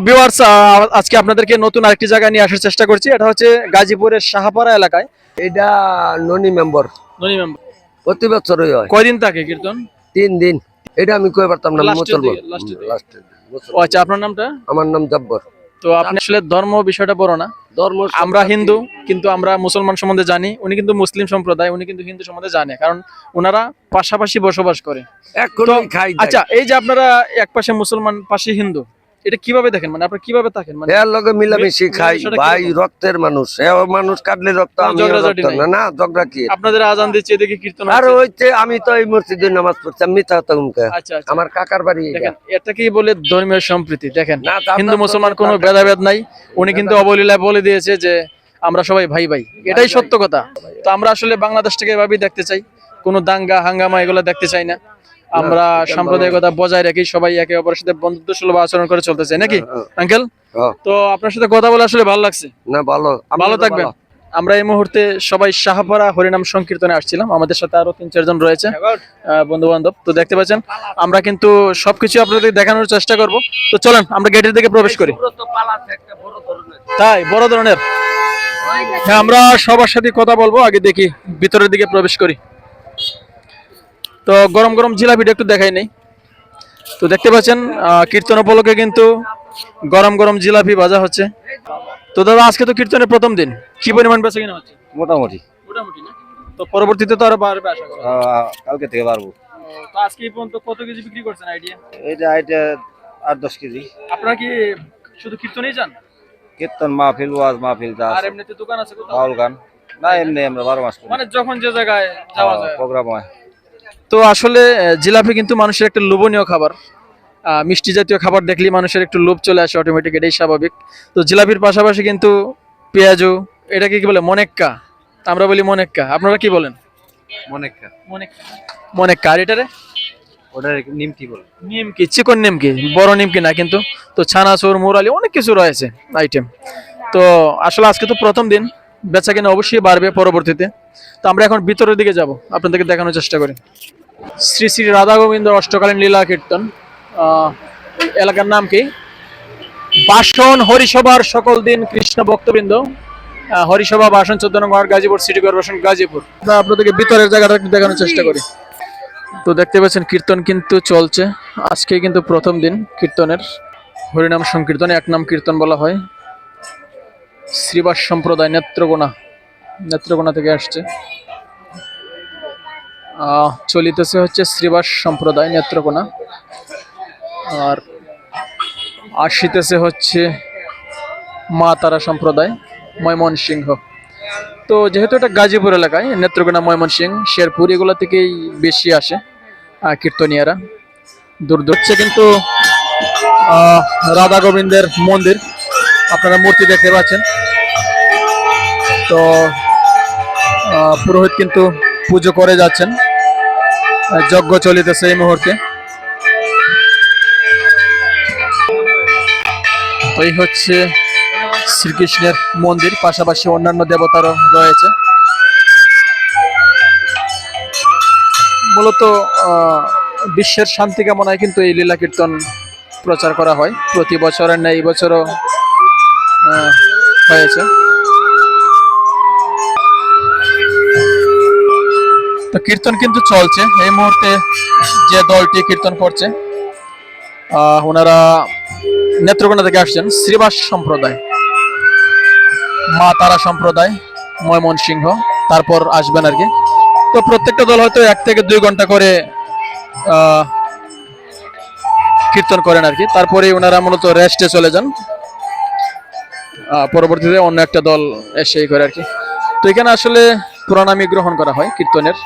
Viewers, আজকে আপনাদেরকে নতুন আরেকটি জায়গায় নিয়ে আসার চেষ্টা করছি। এটা হচ্ছে গাজীপুরের শাহপাড়া এলাকায়। এটা ননি মেম্বার ননি মেম্বার প্রতি বছরই হয় কয়দিন থাকে কীর্তন? 3 দিন। এটা আমি কই পারতাম না, লাস্টের মুসলমান দিকে, লাস্টের দিকে। লাস্টে। ও আচ্ছা, আপনার নামটা? আমার নাম জব্বর। তো আপনি আসলে ধর্ম বিষয়টা বড় না। ধর্ম আমরা হিন্দু, কিন্তু আমরা মুসলমান সম্বন্ধে জানি। উনি কিন্তু মুসলিম সম্প্রদায়, উনি কিন্তু হিন্দু সম্বন্ধে জানে, কারণ ওনারা পাশাপাশি বসবাস করে। তো এখনই খাই আচ্ছা, এই যে আপনারা এক পাশে মুসলমান পাশে হিন্দু, এটা কিভাবে দেখেন? মানে আপনারা কিভাবে থাকেন? মানে এর লগে মিলামিশি খাই, মিলামেশাটা ভাই কিরকম? রক্তের মানুষ। এ মানুষ কাটলে রক্ত, কোনো আমি ঝগড়াঝাটি রক্ত নাই? না। না ঝগড়া কি? আপনাদের আজান দিচ্ছে, এদিকে কীর্তন আর হচ্ছে। হইতে আমি তো এই মসজিদে নামাজ পড়ছি, আমি মিথ্যা কথা মুখে। আচ্ছা আচ্ছা, আমার কাকার বাড়ি এটা। দেখেন এটাকেই বলে ধর্মীয় সম্প্রীতি। দেখেন না, তার হিন্দু তো মুসলমান তার কোনো কাছে- ভেদাভেদ নাই। উনি কিন্তু অবলীলায় বলে দিয়েছে যে আমরা সবাই ভাই ভাই, এটাই সত্য কথা। তো আমরা আসলে বাংলাদেশটাকে এভাবেই দেখতে চাই, কোনো দাঙ্গা হাঙ্গামা এগুলো দেখতে চাই না। আমরা এটা সাম্প্রদায়িকতা বজায় রেখে সবাই একে অপরের সাথে বন্ধুত্ব সুলভ আচরণ করে চলতে চাই, নাকি আঙ্কেল? হ্যাঁ। তো আপনার সাথে কথা বলে আসলে ভালো লাগছে। না ভালো, ভালো থাকবেন। আমরা এই মুহূর্তে সবাই শাহপাড়া হরিনাম সংকীর্তনে আসছিলাম। আমাদের সাথে আরো 3-4 জন রয়েছে বন্ধু বান্ধব। তো দেখতে পাচ্ছেন আমরা কিন্তু সবকিছু আপনাদের দেখানোর চেষ্টা করব। তো চলেন আমরা গেটের দিকে প্রবেশ করি। তাই বড় ধরনের, হ্যাঁ, আমরা সবার সাথে কথা বলবো। আগে দেখি ভিতরের দিকে প্রবেশ করি। তো গরম গরম জিলাপিটা একটু দেখাই নেই। তো দেখতে পাচ্ছেন কীর্তন উপলক্ষে কিন্তু গরম গরম জিলাপি ভাজা হচ্ছে। তো দাদা, আজকে তো কীর্তনের প্রথম দিন, কি পরিমাণ বেচা কিনা হচ্ছে? মোটামুটি মোটামুটি না? তো পরবর্তীতে তো আরো বাড়বে আশা করা যায়। কালকে থেকে পারবো। তো আজকে এই পর্যন্ত কত কেজি বিক্রি করছেন আইডিয়া? এটা 8-10 কেজি। আপনারা কি শুধু কীর্তনেই যান, কীর্তন মাহফিল, ওয়াজ মাহফিল যা আর আছে, এমনিতে দোকান আছে কোথাও? বাউল গান না, এমনি আমরা 12 মাস করি। মানে যখন যে জায়গায় যাওয়া যায়। প্রোগ্রাম হয়। তো আসলে জিলাপি কিন্তু মানুষের একটা লোভনীয় খাবার। মিষ্টি জাতীয় খাবার দেখলেই মানুষের একটু লোভ চলে আসে অটোমেটিক, এটাই স্বাভাবিক। তো জিলাপির পাশাপাশি কিন্তু পেঁয়াজু, এটাকে কি বলে, মনেক্কা। আমরা বলি মনেক্কা, আপনারা কি বলেন? মনেক্কা। মনেক্কা, মনেক্কা। আর এটারে ওটা নিমকি বলে। নিমকি, চিকন নিমকি, বড় নিমকি না কিন্তু। তো ছানাচুর, মুরালি, অনেক কিছু রয়েছে আইটেম। তো আসলে আজকে তো প্রথম দিন, বেচা কিনা অবশ্যই বাড়বে পরবর্তীতে। তো আমরা এখন ভিতরের দিকে যাব, আপনাদেরকে দেখানোর চেষ্টা করি। শ্রী শ্রী রাধা গোবিন্দ অষ্টকালীন লীলা কীর্তন। এলাকার নাম কি? বাসন হরিসভার সকল দিন কৃষ্ণ ভক্তবৃন্দ। হরিসভা বাসন 14 নং ward, Gazipur city corporation, Gazipur. আপনাদেরকে ভিতরের জায়গাটা একটু দেখানোর চেষ্টা করি। তো দেখতে পাচ্ছেন কীর্তন কিন্তু চলছে। আজকে কিন্তু প্রথম দিন কীর্তনের। হরিনাম সংকীর্তন, এক নাম কীর্তন বলা হয়। শ্রীবাস সম্প্রদায় নেত্রকোনা থেকে আসছে। চলিতেছে হচ্ছে শ্রীবাস সম্প্রদায় নেত্রকোনা, আর আসিতেছে হচ্ছে মা তারা সম্প্রদায় ময়মনসিংহ। তো যেহেতু এটা গাজীপুর এলাকায়, নেত্রকোনা, ময়মনসিংহ, শেরপুর এগুলো থেকেই বেশি আসে কীর্তনিয়ারা। দূর হচ্ছে কিন্তু রাধা গোবিন্দের মন্দির, আপনারা মূর্তি দেখতে পাচ্ছেন। তো পুরোহিত কিন্তু পুজো করে যাচ্ছেন, যজ্ঞ চলিতেছে এই মুহূর্তে। এই হচ্ছে শ্রীকৃষ্ণের মন্দির, পাশাপাশি অন্যান্য দেবতারও রয়েছে। মূলত বিশ্বের শান্তি কামনায় কিন্তু এই লীলা কীর্তন প্রচার করা হয়। প্রতি বছরের ন্যায় এই বছরও হয়েছে। তো কীর্তন কিন্তু চলছে এই মুহূর্তে। যে দলটি কীর্তন করছে ওনারা নেত্রকোনা থেকে আসছেন, শ্রীবাস সম্প্রদায়, মা তারা সম্প্রদায়, ময়মনসিংহ, তারপর আসবেন আর কি। তো প্রত্যেকটা দল হয়তো 1 থেকে 2 ঘন্টা করে কীর্তন করেন আর কি। তারপরে ওনারা মূলত রেস্টে চলে যান, পরবর্তীতে অন্য একটা দল এসে করে আর কি। তো এখানে আসলে প্রণামী গ্রহণ করা হয় কীর্তনের।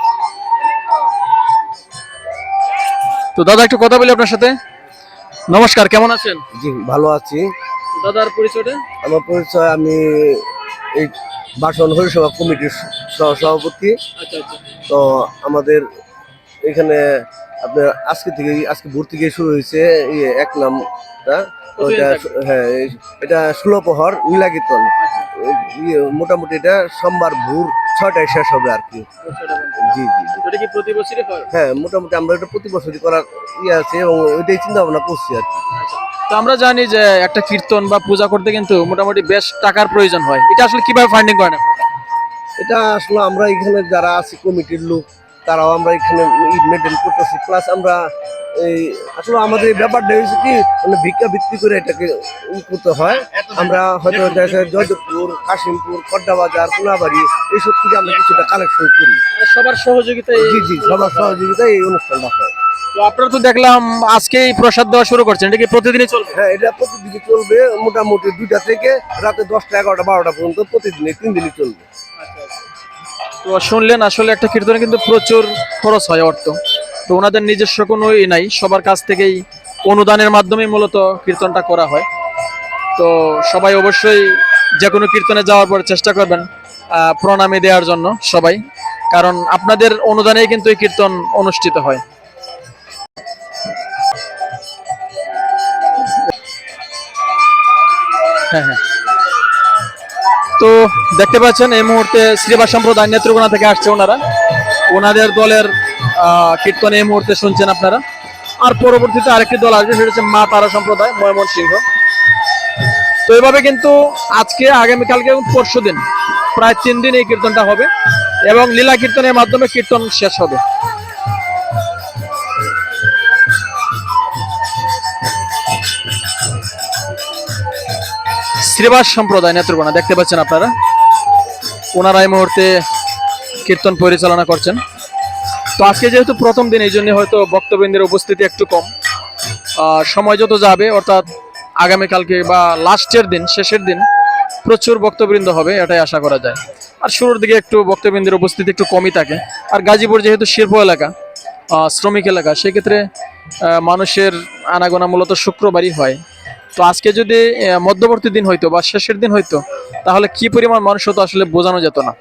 তো দাদা, একটু কথা বলি আপনার সাথে। নমস্কার, কেমন আছেন? জি ভালো আছি। দাদার পরিচয়টা? আমার পরিচয়, আমি এই বাসন হরিসভা কমিটির সভাপতি। আচ্ছা আচ্ছা। তো আমাদের এখানে আপনার আজকে ভোর থেকে শুরু হয়েছে এই এক নামটা। তো এটা, হ্যাঁ, এটা 16 প্রহর লীলা কীর্তন। মোটামুটি এটা সোমবার ভোর 6টায় শেষ হবে আর কি। জি জি জি। এটা কি প্রতি বছরই হয়? হ্যাঁ, মোটামুটি আমরা এটা প্রতি বছরই করার আছে এবং ওইটাই চিন্তা ভাবনা করছি আর কি। তো তো আমরা জানি যে একটা কীর্তন বা পূজা করতে কিন্তু মোটামুটি বেশ টাকার প্রয়োজন হয়, এটা আসলে কিভাবে ফান্ডিং করেন আপনারা? এটা আসলে আমরা এখানে যারা আছি কমিটির লোক, তারাও আমরা এখানে মেনটেন করতেছি, প্লাস আমরা এই আসলে আমাদের এই ব্যাপারটা হয়েছে কি মানে ভিক্ষা ভিত্তি করে এটাকে করতে হয়। আমরা হয়তো দেশে জয়দেবপুর, কাশিমপুর, কড্ডাবাজার, কোনাবাড়ি এইসব থেকে আমরা কিছুটা কালেকশন করি। সবার সহযোগিতা জি জি, সবার সহযোগিতায় এই অনুষ্ঠানটা হয়। তো আপনারা তো দেখলাম আজকেই প্রসাদ দেওয়া শুরু করছেন, এটা কি প্রতিদিনই চলবে? হ্যাঁ, এটা প্রতিদিনই চলবে, মোটামুটি 2টা থেকে রাতে 10টা, 11টা, 12টা পর্যন্ত প্রতিদিনই 3 দিনই চলবে। তো শুনলেন আসলে একটা কীর্তনে কিন্তু প্রচুর খরচ হয় অর্থ, তো ওনাদের নিজস্ব কোনো নাই, সবার কাছ থেকেই অনুদানের মাধ্যমে মূলত কীর্তনটা করা হয়। তো সবাই অবশ্যই যে কোনো কীর্তনে যাওয়ার পর চেষ্টা করবেন প্রণামী দেওয়ার জন্য সবাই, কারণ আপনাদের অনুদানেই কিন্তু এই কীর্তন অনুষ্ঠিত হয়। হ্যাঁ হ্যাঁ, তো দেখতে পাচ্ছেন এই মুহূর্তে শ্রীবাস সম্প্রদায় নেত্রকোনা থেকে আসছে ওনারা, ওনাদের দলের কীর্তন এই মুহূর্তে শুনছেন আপনারা। আর পরবর্তীতে আরেকটি দল আসবে, সেটা হচ্ছে মা তারা সম্প্রদায়, ময়মনসিংহ। তো এভাবে কিন্তু আজকে, আগামীকালকে এবং পরশু দিন প্রায় 3 দিন এই কীর্তনটা হবে এবং লীলা কীর্তনের মাধ্যমে কীর্তন শেষ হবে। শ্রীবাস সম্প্রদায় নেত্রকোনা দেখতে পাচ্ছেন আপনারা, ওনারা এই মুহূর্তে কীর্তন পরিচালনা করছেন। তো আজকে যেহেতু প্রথম দিন, এই জন্য হয়তো বক্তবৃন্দের উপস্থিতি একটু কম। সময় যত যাবে, অর্থাৎ আগামীকালকে বা লাস্টের দিন, শেষের দিন প্রচুর বক্তবৃন্দ হবে, এটাই আশা করা যায়। আর শুরুর দিকে একটু বক্তবৃন্দের উপস্থিতি একটু কমই থাকে। আর গাজীপুর যেহেতু শিল্প এলাকা, শ্রমিক এলাকা, সেক্ষেত্রে মানুষের আনাগোনা মূলত শুক্রবারই হয়। তো আজকে যদি মধ্যবর্তী দিন হইতো বা শেষের দিন হইতো, তাহলে কি পরিমাণ মানুষ হতো আসলে বোঝানো যেত না।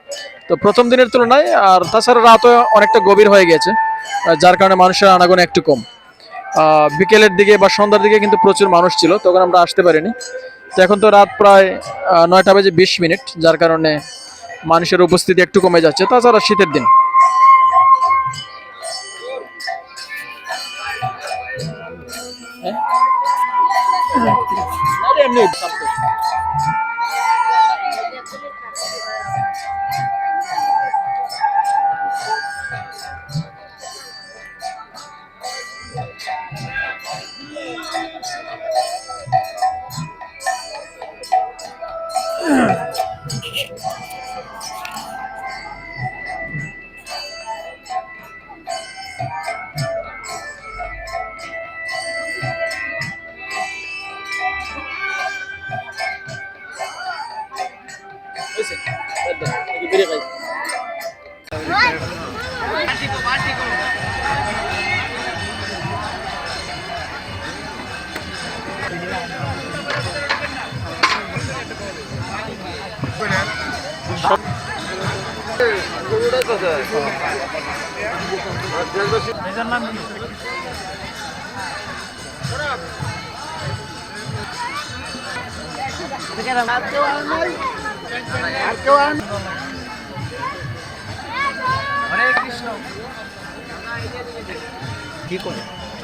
তো প্রথম দিনের তুলনায়, আর তাছাড়া রাতও অনেকটা গভীর হয়ে গেছে, যার কারণে মানুষের আনাগোনা একটু কম। বিকেলের দিকে বা সন্ধ্যার দিকে কিন্তু প্রচুর মানুষ ছিল, তখন আমরা আসতে পারিনি। তো এখন তো রাত প্রায় 9টা বেজে 20 মিনিট, যার কারণে মানুষের উপস্থিতি একটু কমে যাচ্ছে। তাছাড়া শীতের দিন।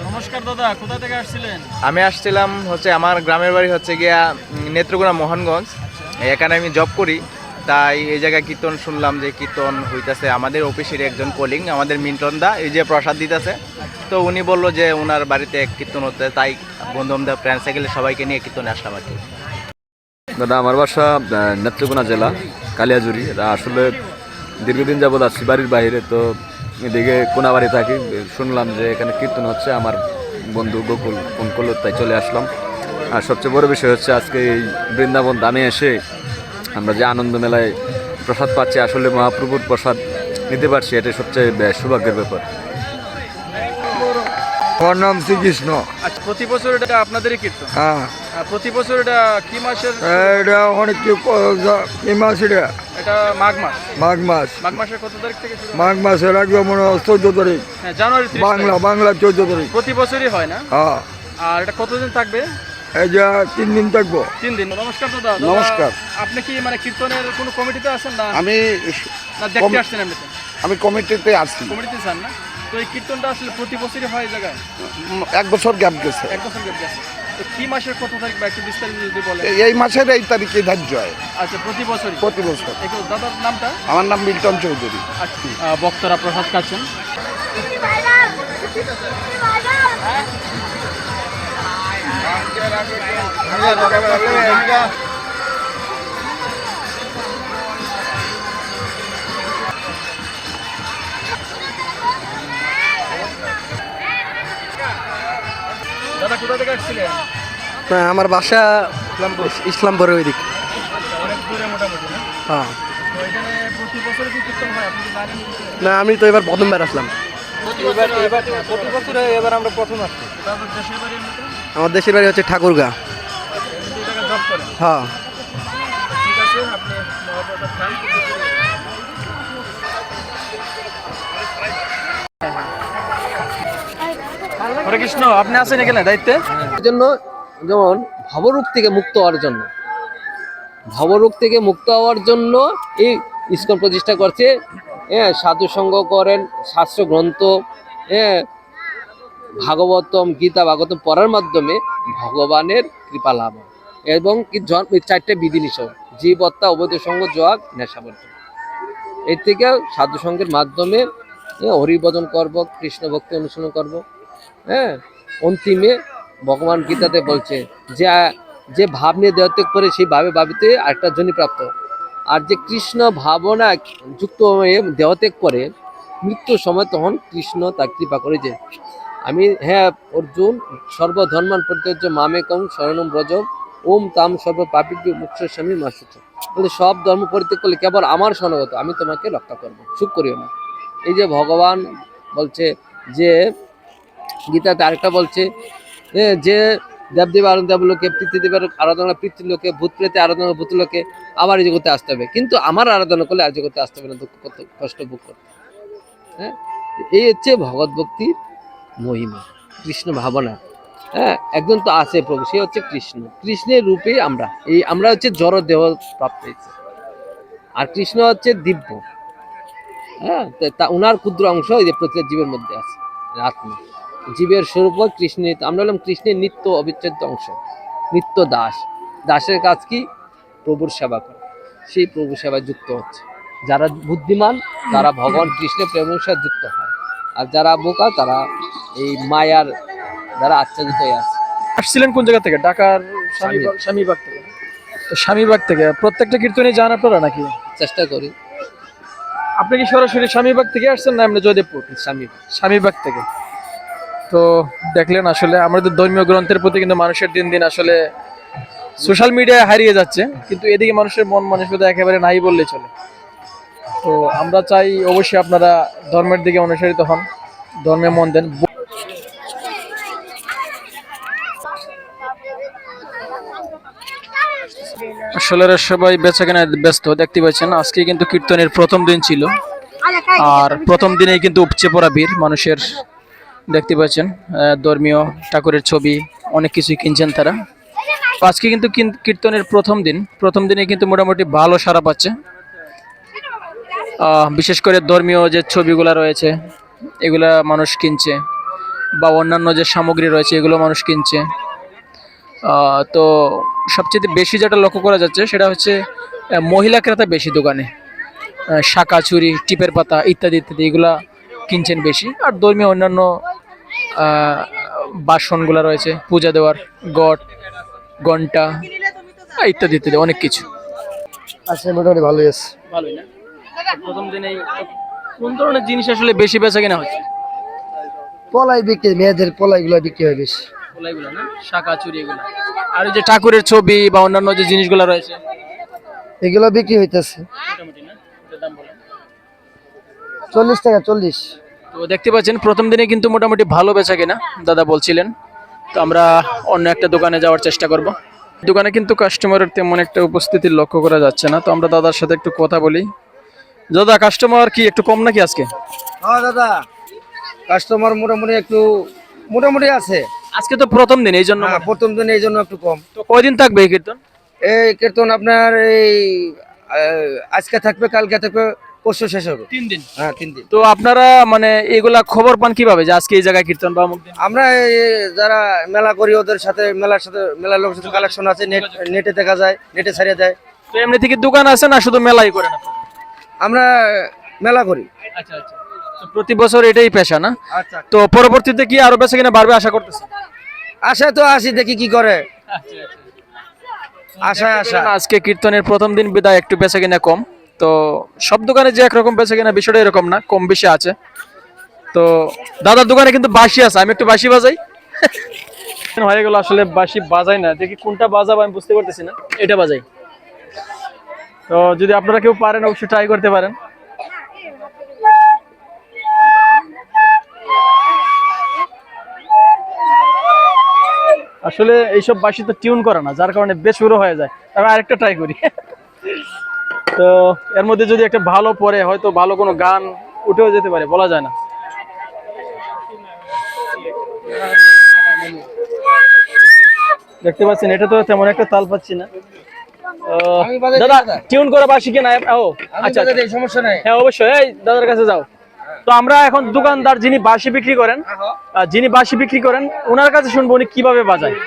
নমস্কার দাদা, কোথা থেকে আসছিলেন? আমি আসছিলাম হচ্ছে, আমার গ্রামের বাড়ি হচ্ছে গিয়া নেত্রকোনা মোহনগঞ্জ। এখানে আমি জব করি, তাই এই জায়গায় কীর্তন শুনলাম যে কীর্তন হইতাছে। আমাদের অফিসের একজন কলিং, আমাদের মিন্টন দা, এই যে প্রসাদ দিতেছে, তো উনি বললো যে ওনার বাড়িতে কীর্তন হতে, তাই বন্ধু বান্ধব, ফ্রেন্ড সাইকেলে সবাইকে নিয়ে কীর্তনে আসলাম আর কি। দাদা, আমার বাসা নেত্রকোনা জেলা কালিয়াজুরি। আসলে দীর্ঘদিন যাবৎ আছি বাড়ির বাইরে, তো এদিকে কোনাবাড়ি থাকি। শুনলাম যে এখানে কীর্তন হচ্ছে, আমার বন্ধু গোকুল ফোন করলো, তাই চলে আসলাম। আর সবচেয়ে বড় বিষয় হচ্ছে আজকে এই বৃন্দাবন ধামে এসে আমরা যে আনন্দ মেলায় প্রসাদ পাচ্ছি, আসলে মহাপ্রভুর প্রসাদ নিতে পারছি, এটাই সবচেয়ে সৌভাগ্যের ব্যাপার। আমার নাম শ্রীকৃষ্ণ। আচ্ছা, প্রতি বছর এটা আপনাদেরই কীর্তন? হ্যাঁ, প্রতি বছর এটা কি মাসের? এটা অনেক কি মাস? এটা মাঘ মাস। মাঘ মাস। মাঘ মাসের কত তারিখ থেকে শুরু? মাঘ মাসের একদম মনে হয় 14 তারিখ। হ্যাঁ, জানুয়ারি 30 বাংলা তারিখ। বাংলা 14 তারিখ। প্রতি বছরই হয় না? হ্যাঁ। আর এটা কতদিন থাকবে? এই যে 3 দিন থাকবো। 3 দিন। নমস্কার দাদা। নমস্কার। আপনি কি মানে কীর্তনের কোনো কমিটিতে আছেন না? আমি না দেখতে আসছেন এমনিতে? আমি কমিটিতে আছি। কমিটিতে চান না? তো এই কীর্তনটা আসলে প্রতি বছরই হয় এই জায়গায়? 1 বছর গ্যাপ গেছে। 1 বছর গেছে। তো কি মাসের কত তারিখ বা একটু বিস্তারিত যদি বলেন। এই মাসের এই তারিখে ধার্য হয় আচ্ছা, প্রতি বছরই? প্রতি বছর। একটু দাদার নামটা? আমার নাম মিল্টন চৌধুরী। আচ্ছা, বক্তারা প্রসাদ খাচ্ছেন। দাদা কোথা থেকে আসছিলেন? আমার বাসা ইসলামপুরের ওই দিক। অনেক দূরে মোটামুটি না? হ্যাঁ। তো এখানে প্রতি বছর কি কীর্তন হয় আপনি কি জানেন? না, আমি তো এবার প্রথমবার আসলাম। এবার আমরা প্রথম আসছি। তারপর দেশের বাড়ির মতো আমার দেশের বাড়ি হচ্ছে ঠাকুরগাঁ। কিন্তু এই জায়গায় জব করেন? হ্যাঁ। ঠিক আছে, আপনি মহাপ্রসাদ খান। হরে কৃষ্ণ, আপনি আছেন এখানে দায়িত্বে? এর জন্য যেমন ভবরোগ থেকে মুক্ত হওয়ার জন্য, ভবরোগ থেকে মুক্ত হওয়ার জন্য এই ইসকন প্রতিষ্ঠা করছে। হ্যাঁ, সাধু সঙ্গ করেন, শাস্ত্র গ্রন্থ, হ্যাঁ, ভাগবতম, গীতা ভাগবতম পড়ার মাধ্যমে ভগবানের কৃপা লাভ হয়। এবং কি চারটে বিধিনিষেধ: জীব হত্যা, অবৈধ সঙ্গ, জোয়াগ, নেশা বর্জন। এর থেকে সাধু সঙ্গের মাধ্যমে হরিভজন করব, কৃষ্ণ ভক্তি অনুসরণ করব। হ্যাঁ, অন্তিমে ভগবান গীতাতে বলছে যে যে ভাব নিয়ে দেহত্যাগ করে সেই ভাবে ভাবিতে আরেকটা জনি প্রাপ্ত। আর যে কৃষ্ণ ভাবনা যুক্ত হয়ে দেহত্যাগ করে মৃত্যুর সময়, তখন কৃষ্ণ তার কৃপা করে যে আমি, হ্যাঁ অর্জুন, সর্বধর্মান পরিত্যাজ্য মামেকং শরণম ব্রজ ওম তাম সর্ব পাপিভ্যো মোক্ষয়িষ্যামি মা শুচি। বলে সব ধর্ম পরিত্যাগ করলে কেবল আমার শরণাগত, আমি তোমাকে রক্ষা করবো, সুখ করিও না। এই যে ভগবান বলছে যে গীতাতে আরেকটা বলছে যে দেবদেব আরাধনা দেবলোকে, পৃথিবীর আরাধনা পৃথিবীলোকে, ভূত প্রেতে আরাধনা ভূতলোকে, আবার এই জগতে আসতে হবে। কিন্তু আমার আরাধনা করলে আর জগতে আসতে হবে না, দুঃখ কত কষ্ট ভোগ করতে। হ্যাঁ, এই হচ্ছে ভগবত ভক্তির মহিমা, কৃষ্ণ ভাবনা। হ্যাঁ, একজন তো আছে প্রভু, সে হচ্ছে কৃষ্ণ। কৃষ্ণের রূপে আমরা হচ্ছে জড় দেহ প্রাপ্ত হয়েছে, আর কৃষ্ণ হচ্ছে দিব্য। হ্যাঁ, তা উনার ক্ষুদ্র অংশ এই যে প্রত্যেক জীবের মধ্যে আছে, আত্মা। জীবের স্বরূপ কৃষ্ণের, আমরা হলাম কৃষ্ণের নিত্য অবিচ্ছেদ্য অংশ, নিত্য দাস। দাসের কাজ কি? প্রভুর সেবা করা। সেই প্রভু সেবায় যুক্ত হচ্ছে। যারা বুদ্ধিমান তারা ভগবান কৃষ্ণের প্রেমের সাথে যুক্ত হয়, আর যারা বোকা তারা এই মায়ার দ্বারা আচ্ছাদিত হয়ে আছে। আসছিলেন কোন জায়গা থেকে? ঢাকার স্বামীবাগ থেকে। তো স্বামীবাগ থেকে প্রত্যেকটা কীর্তনে যান আপনারা নাকি? চেষ্টা করি। আপনি কি সরাসরি স্বামীবাগ থেকে আসছেন না এমনি জয়দেবপুর? স্বামীবাগ থেকে। তো দেখলেন আসলে আমাদের ধর্মীয় গ্রন্থের প্রতি কিন্তু মানুষের দিন দিন আসলে সোশ্যাল মিডিয়ায় হারিয়ে যাচ্ছে, কিন্তু এদিকে মানুষের মন মানসিকতা একেবারে নাই বললে চলে। তো আমরা চাই অবশ্যই আপনারা ধর্মের দিকে অনুসারিত হন, ধর্মে মন দেন। আসলে সবাই বেচাকেনা ব্যস্ত, দেখতে পাচ্ছেন। আজকে কিন্তু কীর্তনের প্রথম দিন ছিল, আর প্রথম দিনেই কিন্তু উপচে পড়া ভিড় মানুষের, দেখতে পাচ্ছেন। ধর্মীয় ঠাকুরের ছবি অনেক কিছুই কিনছেন তারা। আজকে কিন্তু কীর্তনের প্রথম দিনে কিন্তু মোটামুটি ভালো সাড়া পাচ্ছে। বিশেষ করে ধর্মীয় যে ছবিগুলা রয়েছে এগুলা মানুষ কিনছে, বা অন্যান্য যে সামগ্রী রয়েছে এগুলো মানুষ কিনছে। তো সবচেয়ে বেশি যেটা লক্ষ্য করা যাচ্ছে সেটা হচ্ছে মহিলা ক্রেতা বেশি দোকানে, শাঁখা, চুড়ি, টিপের পাতা ইত্যাদি ইত্যাদি এগুলা কিনছেন বেশি। আর ধর্মীয় অন্যান্য বাসনগুলা রয়েছে, পূজা দেওয়ার ঘট, ঘন্টা ইত্যাদি ইত্যাদি অনেক কিছু। আচ্ছা, মোটামুটি ভালোই আছে। ভালোই না? প্রথম দিনেই কোন ধরনের জিনিস আসলে বেশি বেচা কেনা হচ্ছে? পলাই বিক্রি, মেয়েদের পলাইগুলো বিক্রি হয় বেশি। পলাইগুলো না, শাঁখা, চুড়ি এগুলো। আর ওই যে ঠাকুরের ছবি বা অন্যান্য যে জিনিসগুলো রয়েছে এগুলো বিক্রি হইতেছে মোটামুটি না? এটার দাম বলেন। 40 টাকা 40। তো দেখতে পাচ্ছেন প্রথম দিনে কিন্তু মোটামুটি ভালো বেচা কেনা দাদা বলছিলেন। তো আমরা অন্য একটা দোকানে যাওয়ার চেষ্টা করব। দোকানে কিন্তু কাস্টমারের তেমন একটা উপস্থিতি লক্ষ্য করা যাচ্ছে না। তো আমরা দাদার সাথে একটু কথা বলি। দাদা, কাস্টমার কি একটু কম নাকি আজকে? হ্যাঁ দাদা, কাস্টমার মোটামুটি আছে। আজকে তো প্রথম দিন, এই জন্য। প্রথম দিন এই জন্য একটু কম। তো কয়দিন থাকবে এই কীর্তন? এই কীর্তন আপনার এই আজকে থাকবে, কালকে থাকবে, পরশু শেষ হবে। 3 দিন। হ্যাঁ 3 দিন। তো আপনারা মানে এগুলা খবর পান কিভাবে যে আজকে এই জায়গায় কীর্তন বা অমুক দিন? আমরা যারা মেলা করি ওদের সাথে মেলার লোকের সাথে কালেকশন আছে, নেটে দেখা যায়, নেটে ছাড়িয়ে দেয়। তো এমনি থেকে দোকান আছে না শুধু মেলাই করেন আপনারা? আমরা মেলা করি। আচ্ছা আচ্ছা। তো প্রতি বছর এটাই পেশা না? আচ্ছা, তো পরবর্তীতে কি আরো বেচা কিনা বাড়বে আশা করতেছেন? আশা তো আসি, দেখি কি করে। আশা আশা। আজকে কীর্তনের প্রথম দিন বিদায় একটু বেচা কিনা কম। তো সব দোকানে যে একরকম বেচা কিনা বিষয়টা এরকম না, কম বেশি আছে। তো দাদার দোকানে কিন্তু বাঁশি আছে, আমি একটু বাঁশি বাজাই। হয়ে গেল আসলে বাঁশি বাজাই না, দেখি কোনটা বাজাবো আমি বুঝতে পারতেছি না, এটা বাজাই। তো যদি আপনারা কেউ পারেন অবশ্যই ট্রাই করতে পারেন। আসলে এইসব বাঁশি তো টিউন করে না, যার কারণে বেসুরো হয়ে যায়। আমি আরেকটা ট্রাই করি। তো এর মধ্যে যদি একটা ভালো পরে হয়তো ভালো কোনো গান উঠেও যেতে পারে, বলা যায় না। দেখতে পাচ্ছেন এটা তো তেমন একটা তাল পাচ্ছি না। দাদা টিউন করা বাঁশি কিনা? ও আচ্ছা, সমস্যা নাই। হ্যাঁ অবশ্যই, এই দাদার কাছে যাও। তো আমরা এখন দোকানদার যিনি বাঁশি বিক্রি করেন ওনার কাছে শুনবো উনি কিভাবে বাজায়।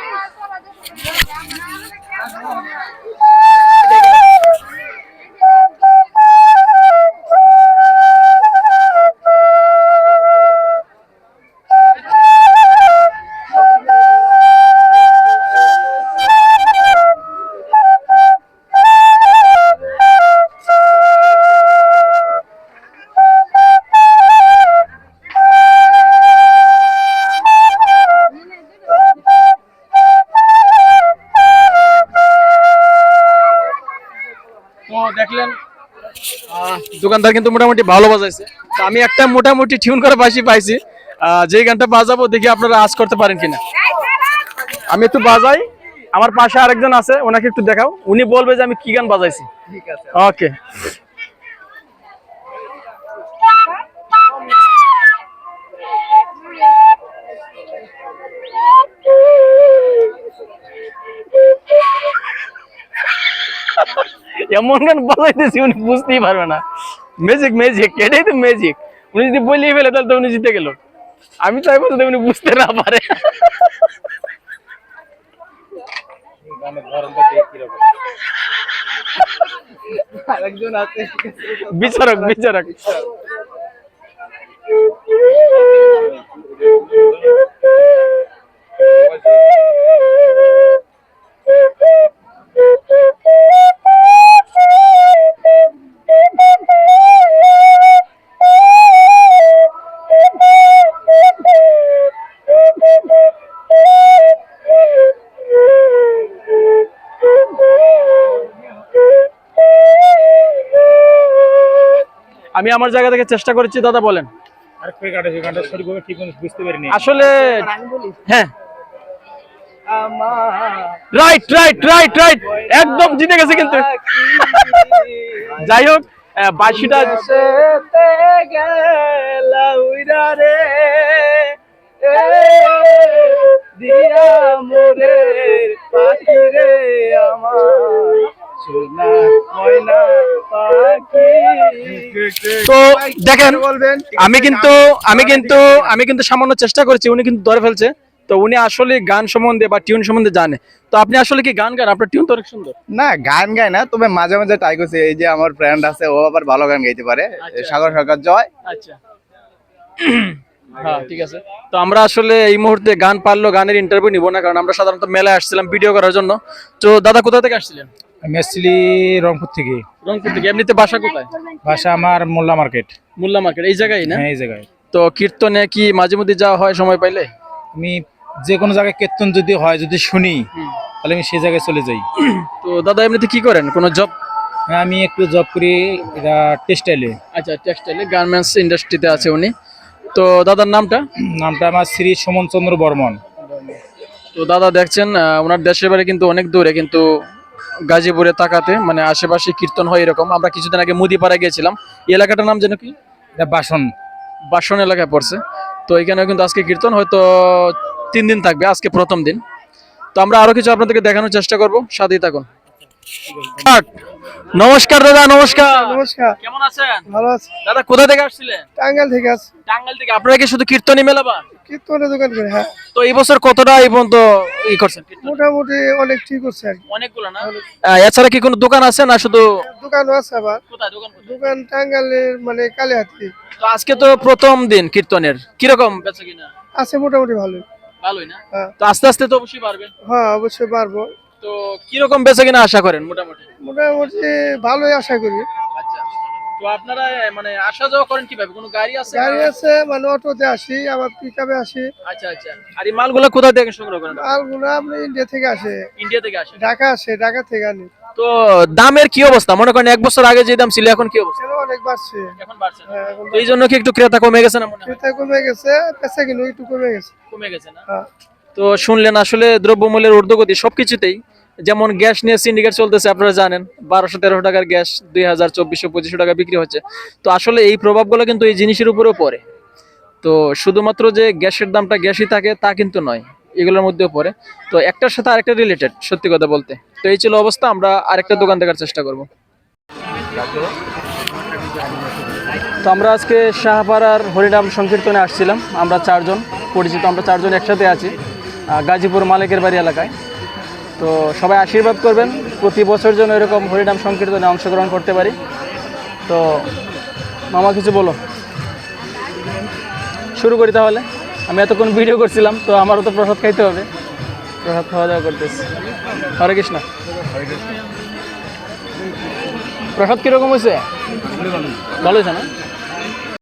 তো দেখলেন দোকানদার কিন্তু মোটামুটি ভালো বাজাইছে। তো আমি একটা মোটামুটি টিউন করা বাঁশি পাইছি, যে গানটা বাজাবো দেখি আপনারা আজ করতে পারেন কিনা। আমি একটু বাজাই, আমার পাশে আরেকজন আছে, ওনাকে একটু দেখাও, উনি বলবে যে আমি কি গান বাজাইছি। ঠিক আছে। ওকে। এমন গান বাজাইতেছি উনি বুঝতেই পারবে না। ম্যাজিক ম্যাজিক, এটাই তো ম্যাজিক। উনি যদি বলিয়ে ফেলে তাহলে তো উনি জিতে গেল। আমি চাইবো যদি উনি বুঝতে না পারে। বিচারক বিচারক। আমি আমার জায়গা থেকে চেষ্টা করেছি, দাদা বলেন। আসলে হ্যাঁ, রাইট রাইট রাইট রাইট, একদম জিতে গেছে কিন্তু। যাই হোক, বাঁশিটা তো দেখেন, আমি কিন্তু সামান্য চেষ্টা করেছি, উনি কিন্তু ধরে ফেলছে। তো উনি আসলে গান সম্বন্ধে বা টিউন সম্বন্ধে জানে। তো আপনি আসলে কি গান গান? আপনার টিউন তো অনেক সুন্দর। না, গান গায় না, তবে মাঝে মাঝে ট্রাই করছে। এই যে আমার ফ্রেন্ড আছে, ও আবার ভালো গান গাইতে পারে, সাগর সরকার জয়। আচ্ছা, হ্যাঁ ঠিক আছে। তো আমরা আসলে এই মুহূর্তে গান পারলো গানের ইন্টারভিউ নিব না, কারণ আমরা সাধারণত মেলায় আসছিলাম ভিডিও করার জন্য। তো দাদা কোথা থেকে আসছিলেন? আমি আসছিলি রংপুর থেকে। রংপুর থেকে। এমনিতে বাসা কোথায়? বাসা আমার মোল্লা মার্কেট। মোল্লা মার্কেট, এই জায়গায় না? হ্যাঁ এই জায়গায়। তো কীর্তনে কি মাঝে মধ্যে যাওয়া হয় সময় পাইলে? আমি যে কোনো জায়গায় কীর্তন যদি হয়, যদি শুনি, তাহলে আমি সেই জায়গায় চলে যাই। তো দাদা এমনিতে কি করেন, কোনো জব? হ্যাঁ আমি একটু জব করি, এটা টেক্সটাইলে। আচ্ছা, টেক্সটাইলে, গার্মেন্টস ইন্ডাস্ট্রিতে আছে উনি। তো দাদার নামটা? নামটা আমার শ্রী সুমন চন্দ্র বর্মন। তো দাদা দেখছেন ওনার দেশের বাড়ি কিন্তু অনেক দূরে, কিন্তু গাজীপুরে তাকাতে মানে আশেপাশে কীর্তন হয় এরকম। আমরা কিছুদিন আগে মুদিপাড়ায় গিয়েছিলাম। এই এলাকাটার নাম যেন কি? এটা বাসন এলাকায় পড়ছে। তো এখানেও কিন্তু আজকে কীর্তন হয়তো 3 দিন থাকবে, আজকে প্রথম দিন। তো আমরা আরো কিছু আপনাদেরকে দেখানোর চেষ্টা করব, সাথেই থাকুন। নমস্কার দাদা, নমস্কার। নমস্কার, কেমন আছেন ভালো আছি। দাদা? কোথা থেকে আসছিলেন? টাঙ্গাইল থেকে আছি। টাঙ্গাইল থেকে। আপনারা কি শুধু কীর্তনী মেলাবান? কীর্তনের দোকান করে, হ্যাঁ। তো এই বছর কতটা এই পর্যন্ত করছেন কীর্তন? মোটামুটি অনেক ঠিক করছে আর কি। অনেকগুলো না? এছাড়া কি কোনো দোকান আছে না শুধু? দোকানও আছে আবার। কোথায় দোকান? কোথায়? দোকান টাঙ্গাইলের মানে কালিহাতি তো আজকে তো প্রথম দিন কীর্তনের, কিরকম বেচা কিনা? আছে, মোটামুটি ভালোই। ভালোই না? হ্যাঁ। তো আস্তে আস্তে তো অবশ্যই বাড়বে। হ্যাঁ, অবশ্যই পারবো। তো কিরকম বেচা কিনা আশা করেন মোটামুটি? মোটামুটি ভালোই আশা করি। আচ্ছা, তো আপনারা মানে আসা যাওয়া করেন কিভাবে? কোনো গাড়ি আছে? গাড়ি আছে, মানে অটোতে আসি, আবার পিকআপে আসি। আচ্ছা আচ্ছা। আর এই মালগুলো কোথা থেকে সংগ্রহ করেন? মালগুলো আপনি ইন্ডিয়া থেকে আসে, ইন্ডিয়া থেকে আসে। ঢাকা আসে, ঢাকা থেকে আনি। তো দামের কি অবস্থা? মনে করেন 1 বছর আগে যে দাম ছিল এখন কি অবস্থা? সেটা অনেক বাড়ছে। এখন বাড়ছে না? হ্যাঁ, এখন তো এই জন্য কি একটু ক্রেতা কমে গেছে না মনে হয়? ক্রেতা কমে গেছে, পেঁচা কিলো একটু কমে গেছে। কমে গেছে না? হ্যাঁ। তো শুনলেন আসলে দ্রব্যমূল্যের ঊর্ধ্বগতি সবকিছুতেই। যেমন গ্যাস নিয়ে সিন্ডিকেট চলতেছে, আপনারা জানেন 1200-1300 টাকার গ্যাস 2000-2400-2500 টাকা বিক্রি হচ্ছে। তো আসলে এই প্রভাবগুলো কিন্তু এই জিনিসের উপরেও পড়ে। তো শুধুমাত্র যে গ্যাসের দামটা গ্যাসই থাকে তা কিন্তু নয়, এগুলোর মধ্যেও পড়ে। তো একটার সাথে আরেকটা রিলেটেড, সত্যি কথা বলতে। তো এই ছিল অবস্থা। আমরা আরেকটা দোকান দেখার চেষ্টা করব। তো আমরা আজকে শাহপাড়ার হরিনাম সংকীর্তনে আসছিলাম। আমরা 4 জন পরিচিত, আমরা 4 জন একসাথে আছি গাজীপুর মালিকের বাড়ি এলাকায়। তো সবাই আশীর্বাদ করবেন প্রতি বছর যেন এরকম হরিনাম সংকীর্তনে অংশগ্রহণ করতে পারি। তো মামা কিছু বলো। শুরু করি তাহলে। আমি এতক্ষণ ভিডিও করছিলাম, তো আমারও তো প্রসাদ খাইতে হবে। প্রসাদ খাওয়া দাওয়া করতেছি। হরে কৃষ্ণ। প্রসাদ কিরকম হয়েছে? ভালো হয়েছে না?